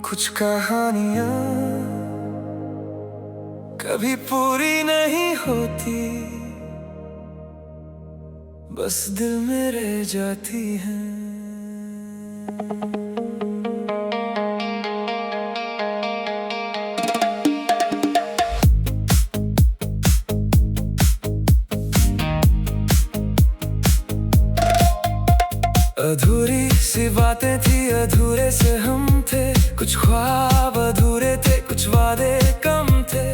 कुछ कहानियां कभी पूरी नहीं होती, बस दिल में रह जाती हैं। अधूरी सी बातें थी, अधूरे से हम थे। कुछ ख्वाब अधूरे थे, कुछ वादे कम थे।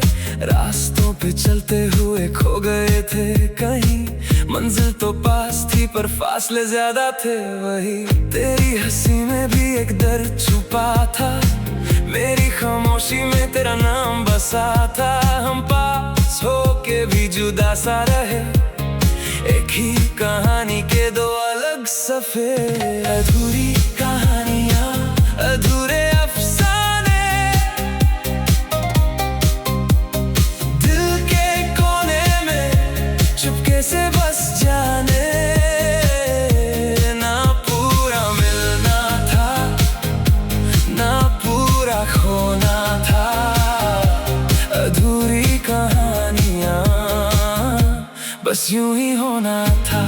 रास्तों पे चलते हुए खो गए थे कहीं। मंजिल तो पास थी पर फासले ज्यादा थे। वही तेरी हंसी में भी एक दर्द छुपा था, मेरी खामोशी में तेरा नाम बसा था। हम पास होके भी जुदा सा रहे, एक ही कहानी के दो अलग सफ़े। अधूरी कहानियां, अधूरे अफसाने, दिल के कोने में चुपके से बस जाने। ना पूरा मिलना था, ना पूरा खोना था। अधूरी कहानियां बस यूं ही होना था।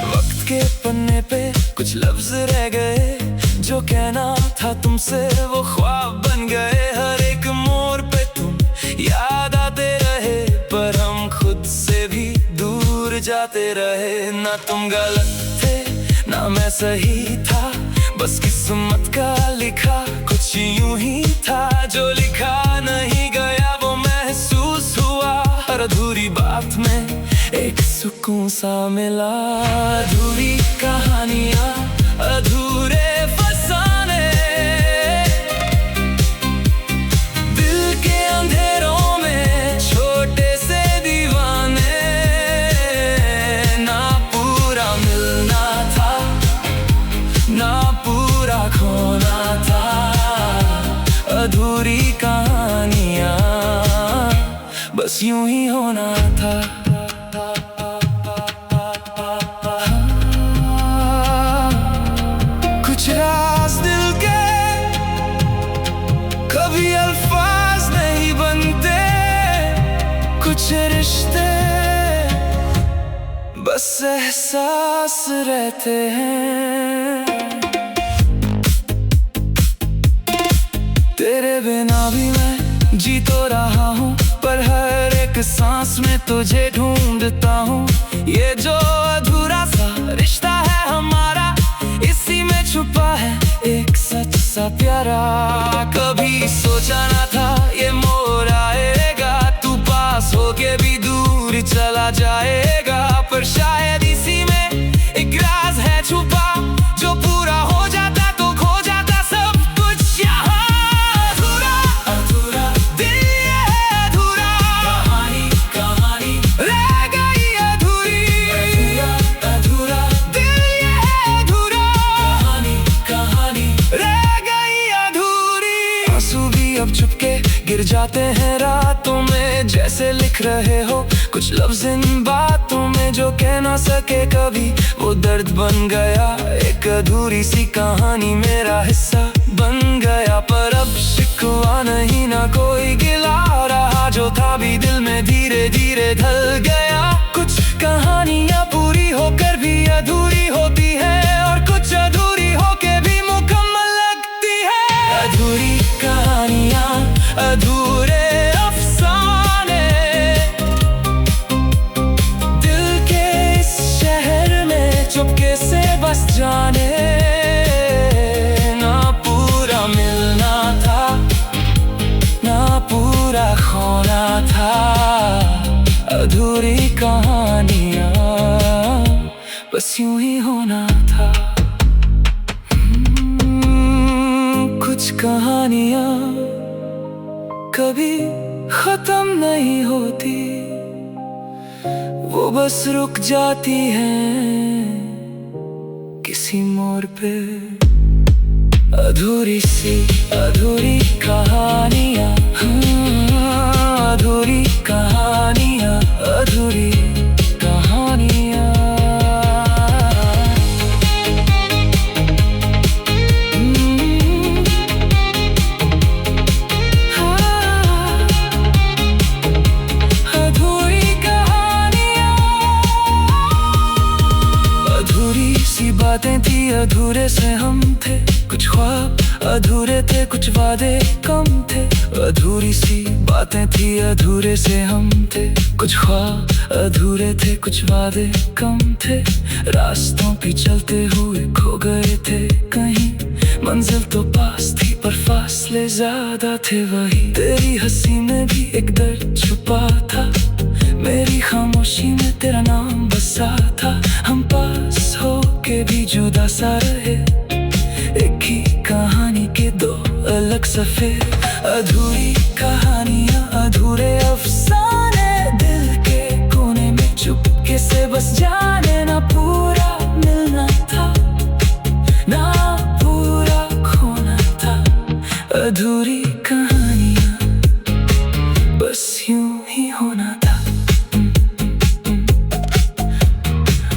वक्त के पन्ने पे कुछ लफ्ज रह गए, जो कहना था तुमसे वो ख्वाब बन गए। हर एक मोड़ पे तुम याद आते रहे, पर हम खुद से भी दूर जाते रहे। ना तुम गलत थे ना मैं सही था, बस किस्मत का लिखा कुछ यूं ही था। जो लिखा नहीं गया वो महसूस हुआ, हर अधूरी बात में एक सुकून सा मिला। अधूरी कहानियां, अधूरे फसाने, दिल के अंधेरों में छोटे से दीवाने। ना पूरा मिलना था, ना पूरा खोना था। अधूरी कहानियां बस यूं ही होना था। कुछ राज दिल के कभी अल्फाज नहीं बनते, कुछ रिश्ते बस एहसास रहते हैं। तेरे बिना भी मैं जी तो रहा हूँ, पर हर एक सांस में तुझे ढूंढता हूँ। ये जो अधूरा सा रिश्ता है हमारा, इसी में छुपा है एक सच सा प्यारा। कभी सोचा ना था ये मोड़ आएगा, तू पास होके भी दूर चला जाएगा। पर शायद इसी में एक राज है छुपा, जो पूरा हो जाता तो खो जाता सब कुछ यहाँ। अब चुपके गिर जाते हैं रातों में, जैसे लिख रहे हो कुछ लफ्ज इन बातों में। जो कह ना सके कभी वो दर्द बन गया, एक अधूरी सी कहानी मेरा हिस्सा बन गया। पर अब शिकवा नहीं ना कोई गिला रहा, जो था भी दिल में धीरे धीरे ढल गया। कुछ कहानियां पूरी होकर भी अधूरी होती है, और कुछ अधूरी होके भी मुकम्मल लगती है। अधूरी कहानियां, अधूरे अफसाने, दिल के इस शहर में चुपके से बस जाने। ना पूरा मिलना था, ना पूरा खोना था। अधूरी कहानियां बस यूं ही होना था। कुछ कहानियां कभी खत्म नहीं होती, वो बस रुक जाती हैं किसी मोड़ पे। अधूरी सी अधूरी कहानियां, अधूरी कहानियां, अधूरी कहानियां। बातें थी अधूरे से हम थे, कुछ ख्वाब अधूरे थे, कुछ वादे कम थे। अधूरी सी बातें थी अधूरे से हम थे, कुछ ख्वाब अधूरे थे, कुछ वादे कम थे। रास्तों पे चलते हुए खो गए थे कहीं, मंजिल तो पास थी पर फासले ज्यादा थे। वही तेरी हंसी में भी एक दर्द छुपा था, मेरी खामोशी में तेरा नाम बसा था। हम पास हो के भी जुदा सा रहे, एक ही कहानी के दो अलग सफ़े। अधूरी कहानियाँ अधूरे अफसाने, दिल के कोने में चुपके से बस जाने। ना पूरा मिलना था, ना पूरा खोना था। अधूरी कहानियाँ बस यूं ही होना था।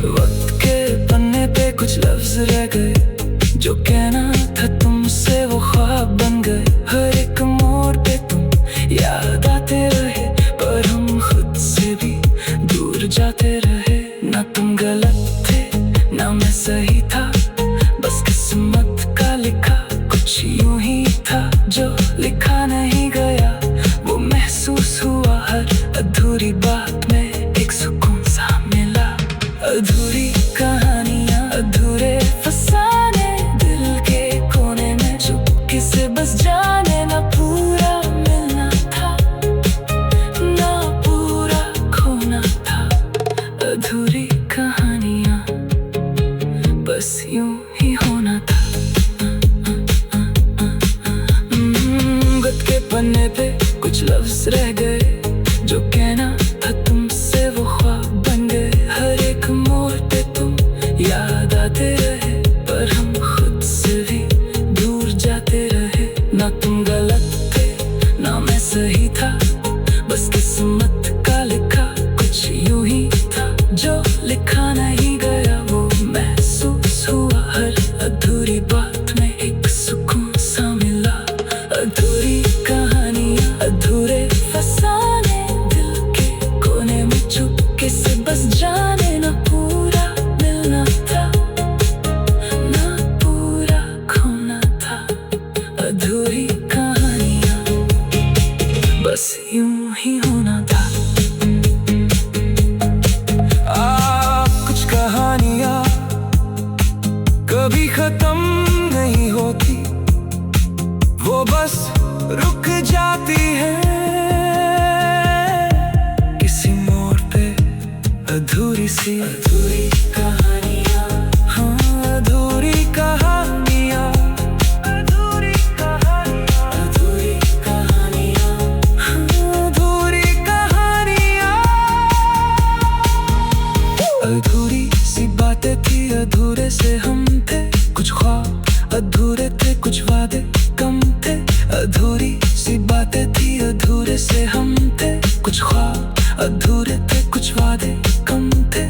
वक्त के पन्ने पे कुछ लफ्ज रह गए, जो कहना था तुमसे वो ख्वाब बन गए। हर एक मोड़ पे तुम याद आते रहे, पर हम खुद से भी दूर जाते रहे। ना तुम गलत थे ना मैं सही था, बस किस्मत का लिखा कुछ यूं ही था। जो लिखा नहीं गया वो महसूस हुआ, हर अधूरी बात में एक सुकून सा मिला। अधूरी कहानियाँ अधूरे फसाने, दिल के कोने में चुपके से बस जाने। ना पूरा मिलना था, ना पूरा खोना था। अधूरी कहानियाँ बस यूं ही होना था। वक्त के पन्ने पे कुछ लफ्ज रह गए, जो कहना था तुमसे वो ख्वाब बन गए। हर एक मोड़ पे तुम याद आते रहे, पर हम खुद से भी दूर जाते रहे। ना तुम गलत थे ना मैं सही था, बस किस्मत का लिखा कुछ यूं ही था। जो लिखा नहीं गया वो महसूस हुआ, हर अधूरी बात में एक सुकून सा मिला। अधूरी कहानियाँ अधूरे फसाने, दिल के कोने में चुपके से बस जाने। ना पूरा मिलना था, ना पूरा खोना था। अधूरी कहानियाँ बस यूं ही होना था। कुछ कहानियाँ कभी खत्म नहीं होती, वो बस रुक जाती है किसी मोड़ पे। अधूरी सी अधूरी कहानियाँ, हाँ अधूरी कहानियाँ, अधूरी कहानियाँ, अधूरी कहानियाँ, हाँ अधूरी कहानियाँ। अधूरी सी बातें थी अधूरे से हम थे, कुछ ख्वाब अधूरे थे, कुछ वादे कम थे। अधूरी सी बातें थी अधूरे से हम थे, कुछ ख्वाब अधूरे थे, कुछ वादे कम थे।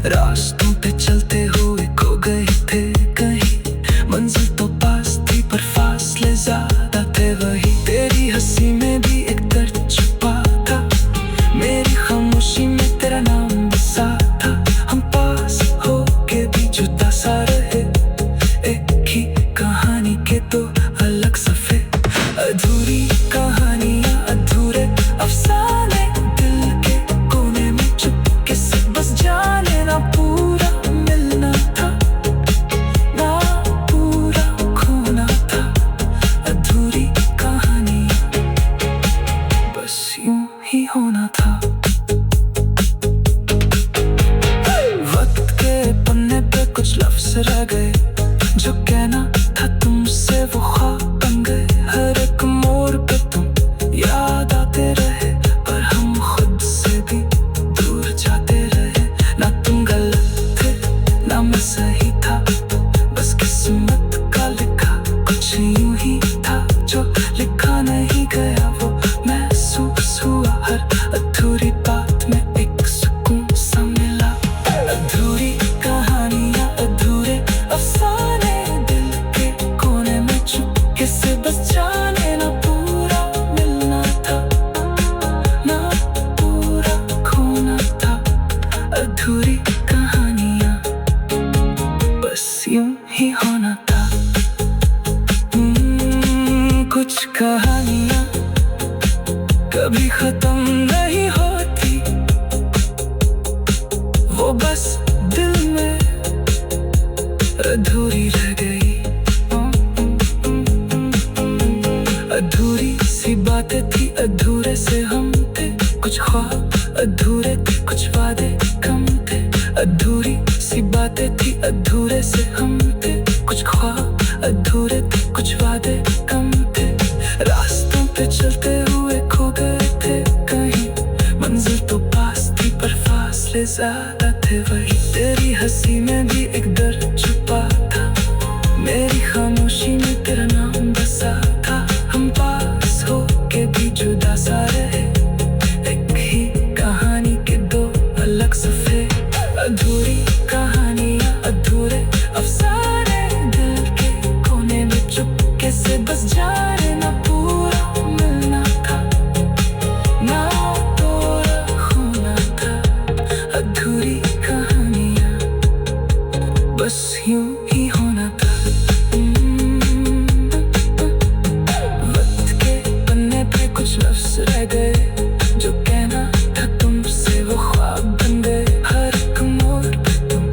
रास्तों पे चलते हुए खो गए थे कहीं, मंजिल तो पास थी पर फासले ज्यादा थे। वही तेरी हंसी में भी एक दर्द छुपा था, मेरी खामोशी में तेरा नाम बसा था। हम पास हो के भी जुदा सा रहे, एक ही कहानी के दो अलग सफ़े। अधूरी कहानियाँ अधूरे अफसाने, दिल के कोने में चुपके से बस जाने। ना पूरा मिलना था, ना पूरा खोना था। अधूरी कहानियाँ बस यूं ही होना था। वक्त के पन्ने पे कुछ लफ्ज रह गए, जो कहना था तुमसे वो ख्वाब बन गए। हर एक मोड़ पे तुम याद आते रहे, पर हम खुद से भी दूर जाते रहे। ना तुम गलत थे ना मैं सही था, बस किस्मत का लिखा कुछ यूं ही था। जो लिखा नहीं गया वो महसूस हुआ, हर अधूरी बात में एक सुकून सा मिला। अधूरी कहानियाँ अधूरे अफसाने, दिल के कोने में चुपके से बस जाने। ना पूरा मिलना था, ना पूरा खोना था। अधूरी कहानियाँ बस यूं कहानियाँ कभी खत्म नहीं होती, वो बस दिल में अधूरी रह गई। अधूरी सी बातें थी, अधूरे से हम थे, कुछ ख्वाब अधूरे थे, कुछ वादे कम थे। अधूरी सी बातें थी, अधूरे से हम थे, कुछ ख्वाब अधूरे थे, कुछ वादे कम थे। रास्तों पे चलते हुए खो गए थे कहीं, मंजिल तो पास थी पर फासले ज्यादा थे। वही तेरी हंसी में भी एक डर छुपा था, मेरी खामोशी में तेरा नाम बसा था। हम पास हो के भी जुदा सा रहे, एक ही कहानी के दो अलग सफ़े। अधूरी कहानियाँ, अधूरे अफसाने, दिल के कोने में चुपके से बस जाने। ना पूरा मिलना था, ना तोड़ा खोना था। अधूरी कहानियाँ बस यूं ही होना था। वक्त के पन्ने पे कुछ लफ्ज़ रह गए, जो कहना था तुमसे वो ख्वाब बन गए। हर एक मोड़ पे तुम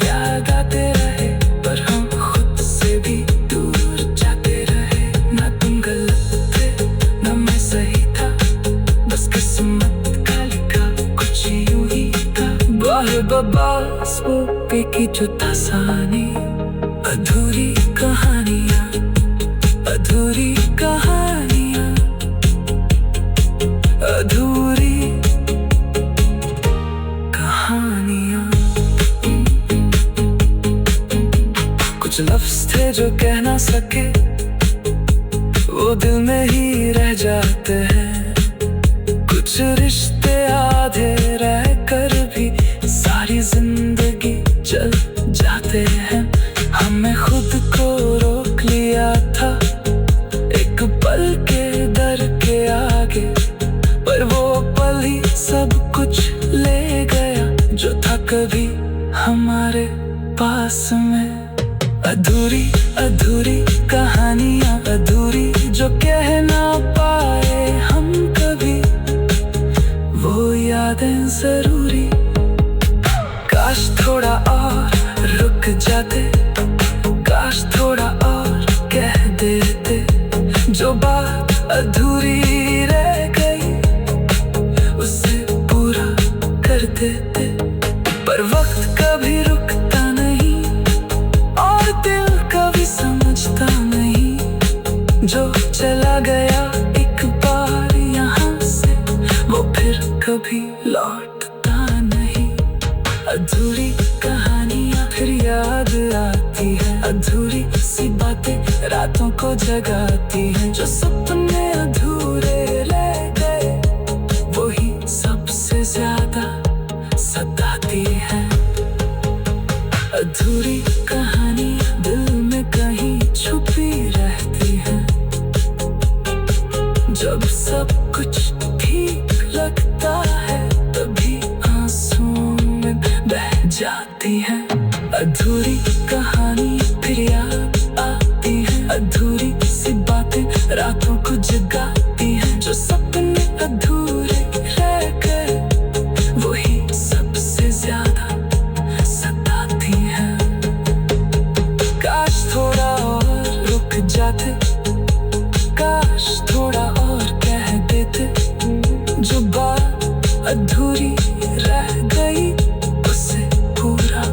याद आते रहे, पर हम खुद से भी दूर जाते रहे। ना तुम गलत थे, ना मैं सही था, बस किस्मत का लिखा कुछ यूं ही था। बाहे बबास वो की जो तासानी, अधूरी कहानियाँ, अधूरी कहानियाँ, अधूरी कहानियाँ। कुछ लफ्ज़ थे जो कह ना सके, वो दिल में ही रह जाते हैं। कुछ रिश्ते आधे रह कर भी सारी जिंदगी चल जाते हैं। हमें खुद को रोक लिया था एक पल के डर के आगे, पर वो पल ही सब कुछ ले गया जो था कभी हमारे पास में। अधूरी अधूरी कहानियाँ, अधूरी जो कह ना पाए हम कभी, वो यादें जरूरी। काश थोड़ा और रुक जाते, काश थोड़ा और कह देते, जो बात अधूरी रह गई उसे पूरा कर देते। पर वक्त कभी रुकता नहीं, और दिल कभी समझता नहीं, जो चला गया एक बार यहाँ से वो फिर कभी लौटता नहीं। अधूरी कहानियाँ फिर याद आती है, अधूरी सी बातें रातों को जगाती हैं। जो सपने अधूरे रह गए, वही सबसे ज्यादा सताती है। अधूरी कहानी दिल में कहीं छुपी रहती है, जब सब कुछ ठीक लगता है तभी आंसुओं में बह जाती है। अधूरी कहानी फिर याद आती है, अधूरी सी बातें रातों को जगाती हैं। जो सपने अधूरे रह गए, वही सबसे ज्यादा सताती है। काश थोड़ा और रुक जाते, काश थोड़ा और कह देते, जो बात अधूरी रह गई उसे पूरा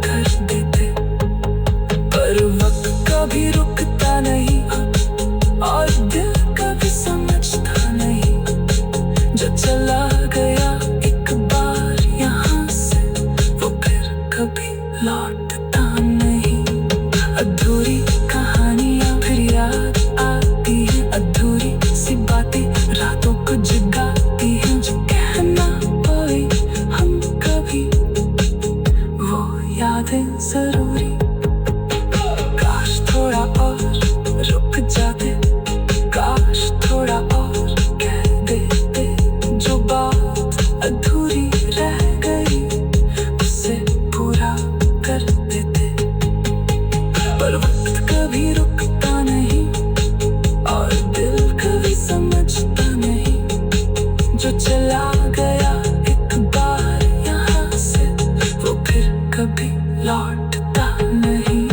कर देते। पर वक्त कभी रुकता नहीं, और दिल कभी समझता नहीं, जो चला गया एक बार यहाँ से वो फिर कभी लौटता नहीं। अधूरी कहानियाँ फिर याद आती हैं, अधूरी सी बातें रातों को जगाती हैं। जो कहना पाए हम कभी, वो यादें जरूरी। काश थोड़ा और रुक जाते, काश थोड़ा और कह देते, जो बात अधूरी रह गई उसे पूरा कर देते। पर वक्त कभी रुकता नहीं, और दिल लौटता नहीं।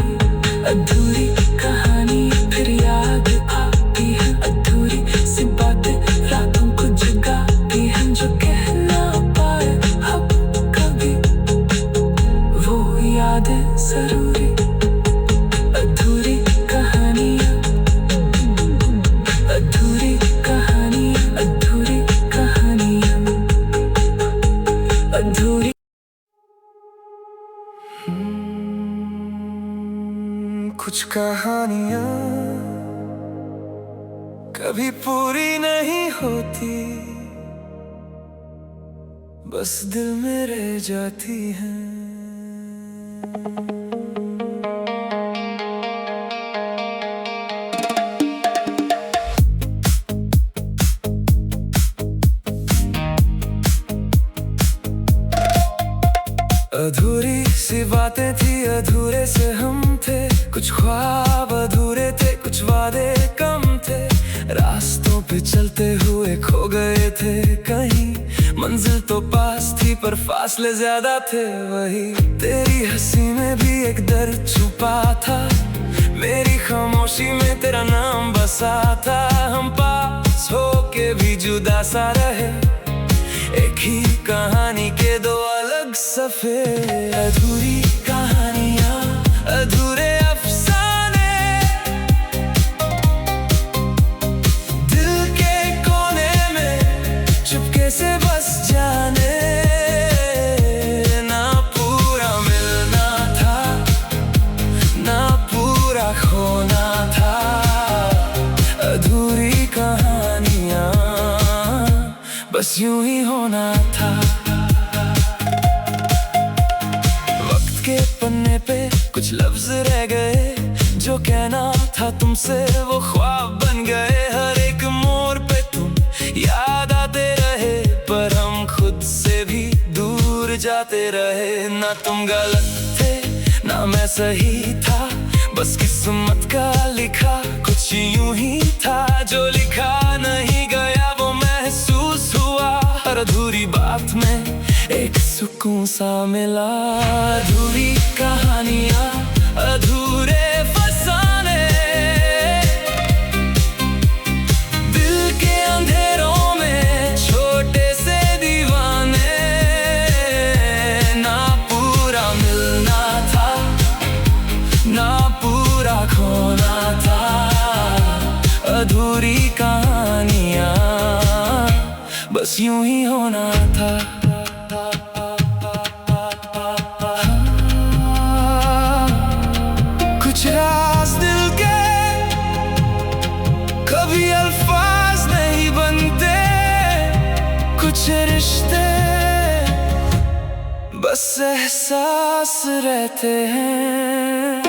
अधूरी कहानी फिर याद आती है, अधूरी सी बातें रातों को जगाती हैं, जो कह ना पाए अब कभी वो यादें जरूरी। अधूरी कहानियाँ, अधूरी कहानियाँ, अधूरी कहानियाँ, अधूरी। कुछ कहानियाँ कभी पूरी नहीं होती, बस दिल में रह जाती हैं। अधूरी सी बातें थी, अधूरे से हम थे, कुछ ख्वाब अधूरे थे, कुछ वादे कम थे, रास्तों पे चलते हुए खो गए थे कहीं। मंजिल तो पास थी पर फासले ज्यादा थे, वही तेरी हंसी में भी एक दर्द छुपा था, मेरी खामोशी में तेरा नाम बसा था। हम पास होके भी जुदा सा रहे, एक ही कहानी के दो अलग सफ़े। अधूरी कहानियाँ, अधूरे अफसाने, दिल के कोने में चुपके से बस जाने। ना पूरा मिलना था, ना पूरा खोना था, अधूरी कहानियाँ बस यूं ही होना था। वक्त के पन्ने पे कुछ लफ्ज रह गए, जो कहना था तुमसे वो ख्वाब बन गए। हर एक मोड़ पे तुम याद आते रहे, पर हम खुद से भी दूर जाते रहे। ना तुम गलत थे ना मैं सही था, बस किस्मत का लिखा कुछ यूं ही था। जो लिखा नहीं गया वो महसूस हुआ, हर अधूरी बात में एक सुकून सा मिला। अधूरी कहानियाँ, अधूरे फसाने, दिल के अंधेरों में छोटे से दीवाने। ना पूरा मिलना था, ना पूरा खोना था, अधूरी कहानियाँ बस यूं ही होना था। कुछ राज दिल के कभी अल्फाज नहीं बनते, कुछ रिश्ते बस एहसास रहते हैं।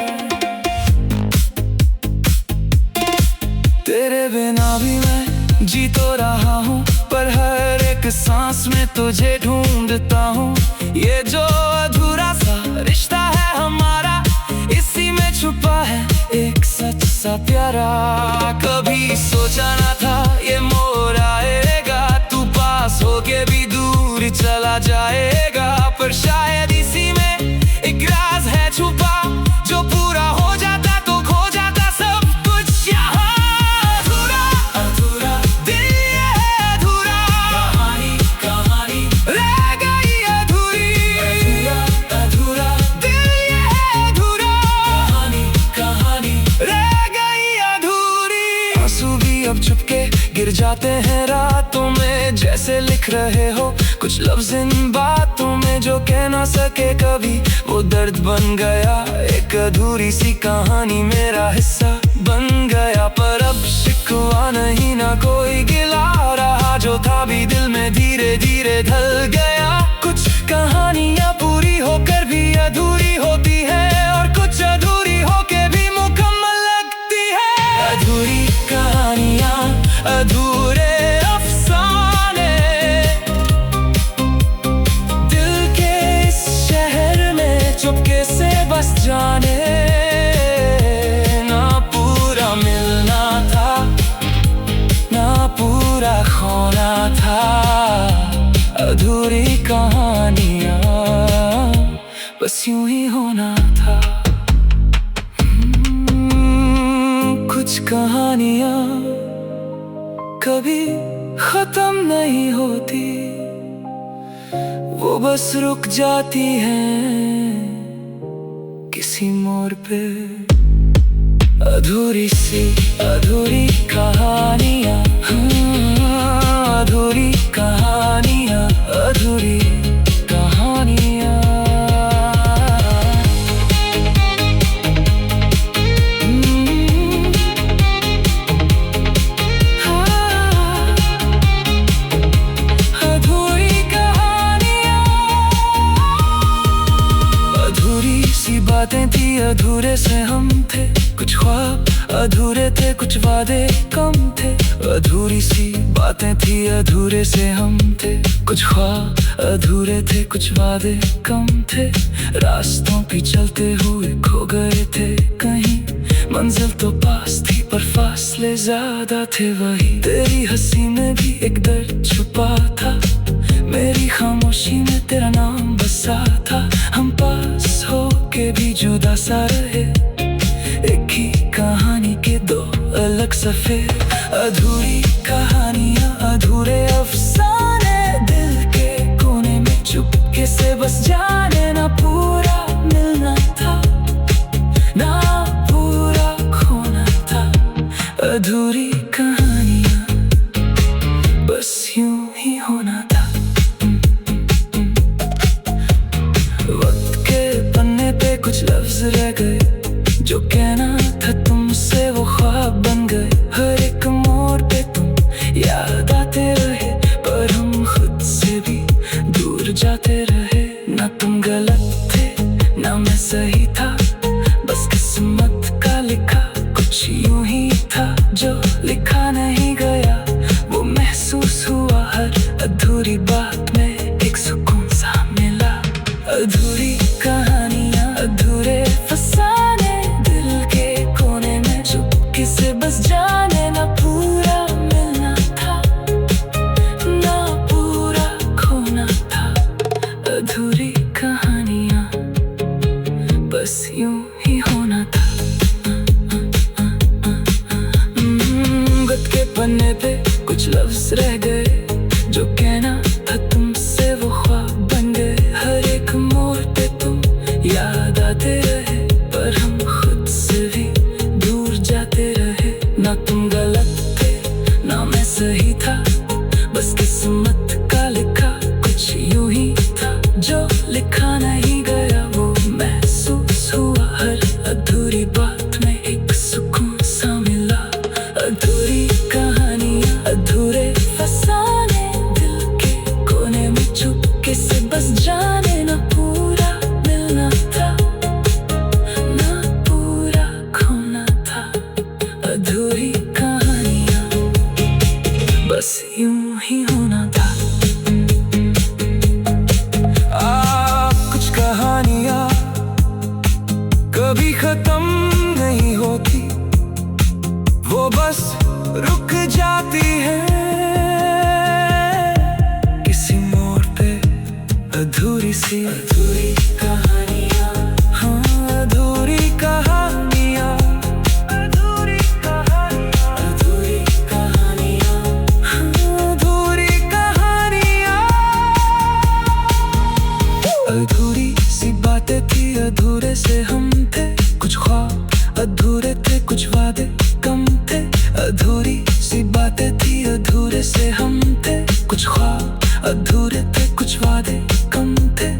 तेरे बिना भी मैं जी तो रहा हूँ, पर हर एक सांस में तुझे ढूंढता हूँ। ये जो अधूरा सा रिश्ता है हमारा, इसी में छुपा है एक सच सा प्यारा। कभी सोचा ना था ये मोड़ आएगा, तू पास होके भी दूर चला जाएगा, पर शायद इसी में एक राज है छुपा, जो पूरा हो जाता तो खो जाता सब कुछ यहाँ। गिर जाते हैं रातों में, जैसे लिख रहे हो कुछ लफ्ज इन बातों में, जो कह ना सके कभी वो दर्द बन गया। एक अधूरी सी कहानी मेरा हिस्सा बन गया, पर अब शिकवा नहीं ना कोई गिला रहा, जो था भी दिल में धीरे धीरे ढल गया। कुछ कहानियाँ पूरी होकर भी अधूरी होती है, और कुछ अधूरी होके भी मुकम्मल लगती है। अधूरी कहानियाँ, अधूरे अफसाने, दिल के इस शहर में चुपके से बस जाने। ना पूरा मिलना था, ना पूरा खोना था, अधूरी कहानियाँ बस यूं ही होना था। कुछ कहानियां कभी खत्म नहीं होती, वो बस रुक जाती हैं किसी मोड़ पे। अधूरी सी अधूरी कहानियां, अधूरी कहानियां, अधूरी कहानियां। अधूरी कहानियां, अधूरी सी बातें थी, अधूरे से हम थे। कुछ ख्वाब अधूरे थे, कुछ वादे कम थे। अधूरी सी बातें थी, अधूरे से हम थे। कुछ ख्वाब अधूरे थे, कुछ वादे कम थे। रास्तों पे चलते हुए खो गए थे कहीं। मंजिल तो पास थी पर फासले ज्यादा थे वही। तेरी हंसी में भी एक दर्द छुपा था, मेरी खामोशी में तेरा नाम बसा था। हम पास हो के भी जुदा सा रहे, एक ही कहानी के दो अलग सफ़े। अधूरी कहानियां, अधूरे अफसाने, दिल के कोने में चुपके से बस जाने। ना पूरा मिलना था, ना पूरा खोना था। अधूरी कहानियां, बस यूं ही होना था। वक्त के पन्ने पे कुछ लफ्ज रह गए, जो कहना था तुमसे वो ख्वाब बन गए। हर एक मोड़ पे तुम याद आते रहे, पर हम खुद से भी दूर जाते रहे। ना तुम गलत थे, ना मैं सही था, बस किस्मत का लिखा कुछ यूं ही था। जो लिखा नहीं गया वो महसूस हुआ, हर अधूरी बात में एक सुकून सा मिला। अधूरी कहानियां, अधूरे फसाने, किसे बस जाने। ना पूरा मिलना था, ना पूरा खोना था। अधूरी कहानियां, बस यूं ही होना था। गत के पन्ने पे कुछ लफ्ज रह गए, जो कहना था तुमसे वो ख्वाब बन गए। हर एक मोड़ पे तुम याद आते रहे, पर हम खुद से भी दूर जाते रहे। ना तुम गलत थे, ना मैं सही था, बस किस्मत का लिखा कुछ यूं ही था। जो लिखा नहीं गया वो महसूस हुआ, हर अधूरी बात में एक सुकून सा मिला। अधूरी कहानियां, अधूरे फसाने, दिल के कोने में चुपके से बस जाने। ना पूरा मिलना था, ना पूरा खोना था। अधूरी कहानियां, बस यूं ही होना था। कुछ कहानियां कभी खत्म नहीं होती, वो बस रुक जाती हैं किसी मोड़ पे। अधूरी सी अधूरी कहानियां, हाँ अधूरी कहानियां, अधूरी कहानियां, अधूरी कहानियां, हाँ अधूरी कहानियां। अधूरी सी बातें थी, अधूरे से हम थे। कुछ ख्वाब अधूरे थे, कुछ वादे कम थे। अधूरी सी बातें थी, अधूरे से हम थे। कुछ ख्वाब अधूरे थे, कुछ वादे कम थे।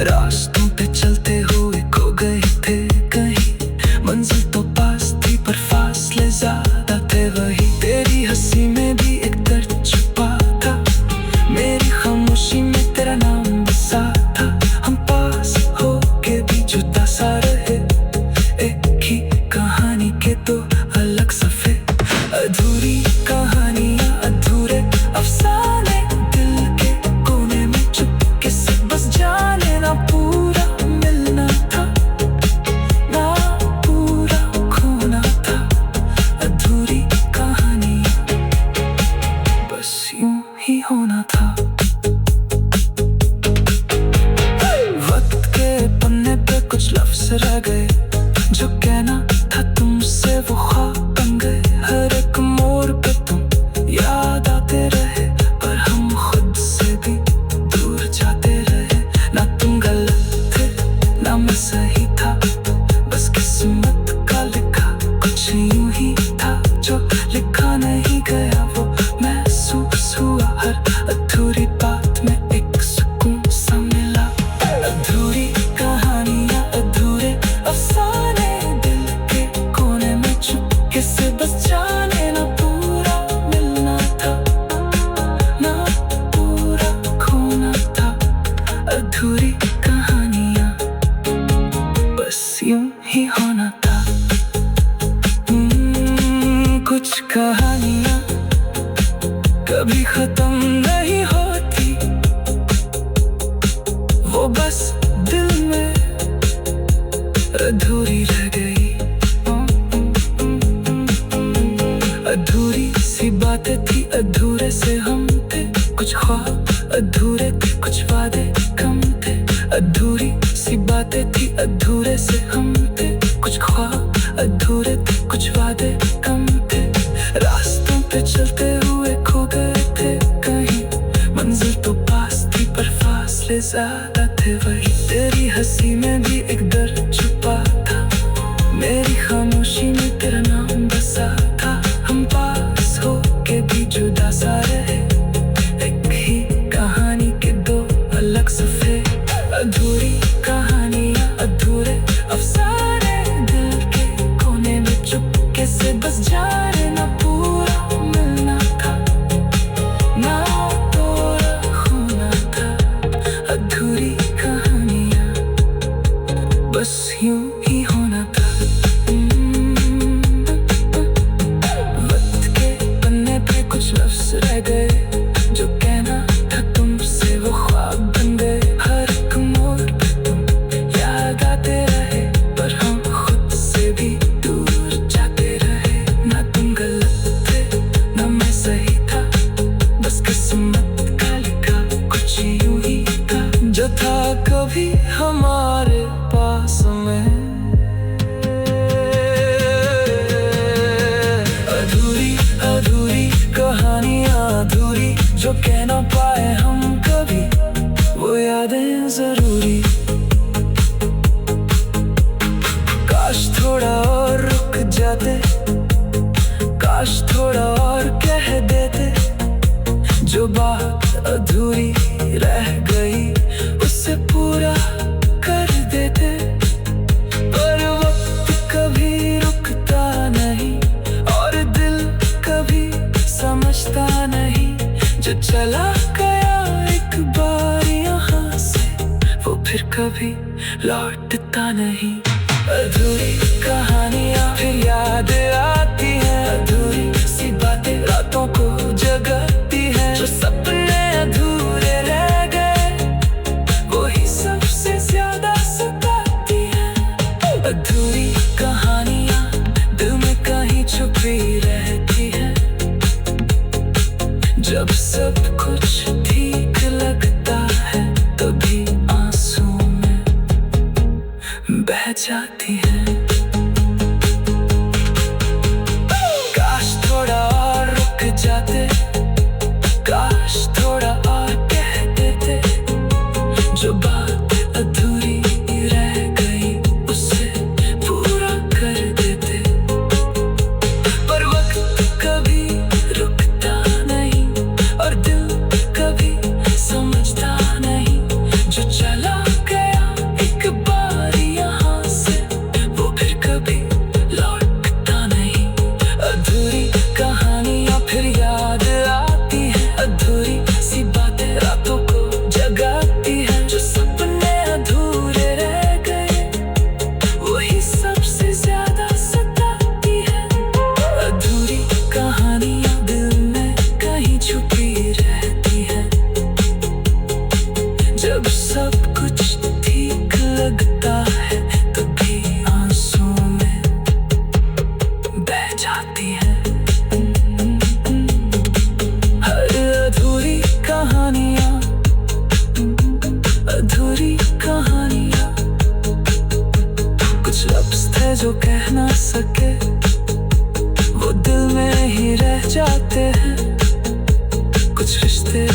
रास्तों पे चलते हुए खो गए थे कहीं। मंजिल तो पास थी पर फासले ज्यादा थे वही। तेरी हंसी में भी एक दर्द छुपा था, मेरी खामोशी में तेरा नाम बसा था। हम पास हो के भी जुदा सा रहे, एक ही कहानी के दो अलग सफ़े। अधूरी कहानियां, अधूरे अफसाने, दिल के कोने में चुपके से बस जाने। ना पूरा मिलना था, ना पूरा खोना था। अधूरी कहानी, बस यूं ही होना था। वक्त के पन्ने बस किस्मत का लिखा कुछ यूं ही था, जो लिखा नहीं गया वो महसूस हुआ। हर अधूरी बात में एक सुकून सा मिला। अधूरी कहानियां, अधूरे अफसाने, दिल के कोने में चुपके से बस जाने ना पूरा मिलना था, ना पूरा खोना था। अधूरी कहानियां, बस यूं ही होना था। कुछ कहानियां कभी खत्म नहीं होती, वो बस दिल में अधूरी रह गई। अधूरी सी बातें थी, अधूरे से हम थे। कुछ ख्वाब अधूरे थे, कुछ वादे कम थे। अधूरी सी बातें थी, अधूरे से हम थे। कुछ ख्वाब अधूरे थे, कुछ वादे कम थे। रास्तों पे चलते हुए खो गए थे कहीं, मंजिल तो पास थी पर फासले ज्यादा थे। वही तेरी हंसी में भी एक डर छुपा था, मेरी खामोशी में तेरा नाम बसा था। हम पास हो के भी जुदा सा रहे, एक ही कहानी के दो अलग सफ़े। अधूरी कहानियां, अधूरे अफसाने, दिल के कोने में चुपके से बस जाने ना पूरा मिलना था, ना पूरा खोना था। अधूरी कहानियां, बस यूं ही होना था। वक्त के पन्ने पे कुछ लफ्ज़ रह गए, जो कहना था तुमसे वो ख्वाब बन गए। हर एक मोड़ पे तुम याद आते रहे, पर हम खुद से भी दूर जाते रहे। ना तुम गलत थे, ना मैं सही था, बस किस्मत का लिखा कुछ यूं ही था, जो था कभी हमारे पास में। अधूरी अधूरी कहानियां, अधूरी जो कह ना पाए हम कभी, वो यादें जरूरी। काश थोड़ा और रुक जाते, काश थोड़ा और कह देते, जो बात अधूरी रह गई उसे पूरा कर देते। पर वक्त कभी रुकता नहीं, और दिल कभी समझता नहीं। जो चला गया एक बार यहाँ से, वो फिर कभी लौटता नहीं। अधूरी कहानियां फिर याद आती हैं, अधूरी सी बातें रातों को जगाती हैं। जो सपने अधूरे रह गए, वही सबसे ज्यादा सताती हैं। अधूरी कहानियां दिल में कहीं छुपी रहती हैं, जब सब कुछ ठीक लगता है तभी आंसू में बह जाती है। काश थोड़ा और रुक जाते, काश थोड़ा और कह देते, जो बात अधूरी रह गई उसे पूरा कर देते। पर वक्त कभी रुकता नहीं, और दिल कभी समझता नहीं। जो चला गया एक बार यहाँ से, वो फिर कभी लौटता नहीं। अधूरी कहानियां फिर याद आती हैं, अधूरी सी बातें रातों को जगाती हैं। जो सपने अधूरे रह गए, वही सबसे ज्यादा सताती है। अधूरी कहानियां दिल में कहीं छुपी रहती है, जब सब कुछ ठीक लगता है तभी आंसू में बह जाती है। हर अधूरी कहानियां, अधूरी कहानियां, कुछ लफ्ज़ थे जो कह ना सके, वो दिल में ही रह जाते हैं। कुछ रिश्ते